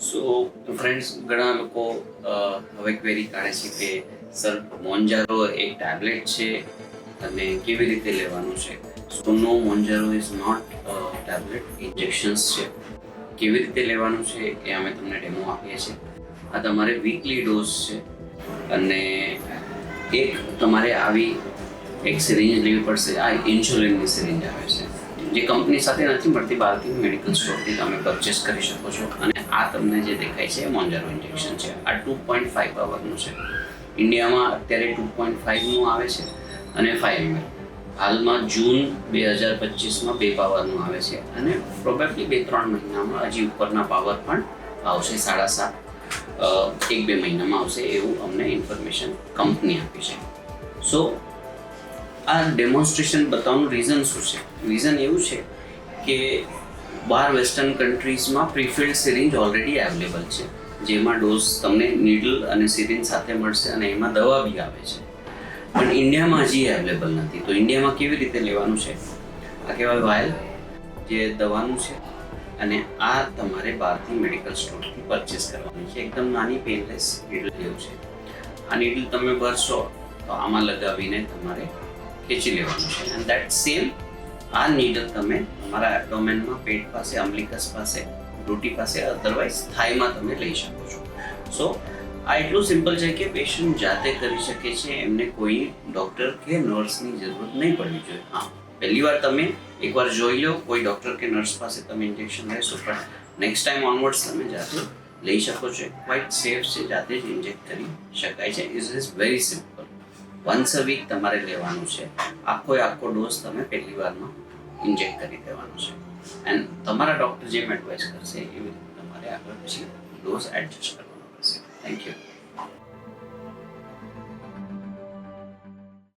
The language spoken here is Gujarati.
સો ફ્રેન્ડ્સ, ઘણા લોકો હવે ક્વેરી કાઢે છે કે સર, મોન્જારો એક ટેબ્લેટ છે અને કેવી રીતે લેવાનું છે. સો નો, મોન્જારો ઇઝ નોટ ટેબ્લેટ, ઇન્જેક્શન્સ છે. કેવી રીતે લેવાનું છે એ અમે તમને ડેમો આપીએ છીએ. આ તમારે વીકલી ડોઝ છે અને એક તમારે આવી એક સિરિંજ લેવી પડશે. આ ઇન્સ્યુલિનની સિરિંજ આવે છે જે કંપની સાથે નથી મળતી, બહારથી મેડિકલ સ્ટોરથી તમે પરચેસ કરી શકો છો. અને આ તમને જે દેખાય છે એ મોન્જારો ઇન્જેક્શન છે. આ 2.5 પાવરનું છે. ઇન્ડિયામાં અત્યારે 2.5નું આવે છે અને 5 ml. હાલમાં જૂન 2025માં 2 પાવરનું આવે છે અને પ્રોબેબલી 2-3 મહિનામાં હજી ઉપરના પાવર પણ આવશે. 7.5 1-2 મહિનામાં આવશે એવું અમને ઇન્ફોર્મેશન કંપની આપી છે. સો આ ડેમોન્સ્ટ્રેશન બતાવવાનું રીઝન શું છે? રીઝન એવું છે કે બહાર વેસ્ટર્ન કન્ટ્રીઝમાં પ્રીફિલ્ડ સિરિંજ ઓલરેડી અવેલેબલ છે, જેમાં ડોઝ તમને નીડલ અને સિરિંજ સાથે મળશે અને એમાં દવા બી આવે છે. પણ ઇન્ડિયામાં હજી અવેલેબલ નથી. તો ઇન્ડિયામાં કેવી રીતે લેવાનું છે? આ કહેવાય વાયલ, જે દવાનું છે, અને આ તમારે બહારથી મેડિકલ સ્ટોરથી પરચેસ કરવાની છે. એકદમ નાની પેનલેસ નીડલ જેવું છે. આ નીડલ તમે ભરશો તો આમાં લગાવીને તમારે ખેંચી લેવાનું છે. એન્ડ દેટ સેમ આ નીડલ તમે તમારા એબ્ડોમેનમાં, પેટ પાસે, અમ્બલિકસ પાસે, રોટી પાસે, અધરવાઇઝ થાઈમાં તમે લઈ શકો છો. સો આ એટલું સિમ્પલ છે કે પેશન્ટ જાતે કરી શકે છે. એમને કોઈ ડૉક્ટર કે નર્સની જરૂરત નહીં પડવી જોઈએ. હા, પહેલી વાર તમે એકવાર જોઈ લો, કોઈ ડૉક્ટર કે નર્સ પાસે તમે ઇન્જેક્શન લેશો, પણ નેક્સ્ટ ટાઈમ ઓનવર્ડ્સ તમે જાતે લઈ શકો છો. ક્વાઇટ સેફ છે, જાતે જ ઇન્જેક્ટ કરી શકાય છે. It is very simple. Once a week તમારે લેવાનું છે. આખો ડોઝ તમે પહેલી વારમાં ઇન્જેક્ટ કરી દેવાનો છે. એન્ડ તમારા ડૉક્ટર જેમ એડવાઇસ કરશે એવી રીતે તમારે આગળ પછી ડોઝ એડજસ્ટ કરવાનો રહેશે. Thank you.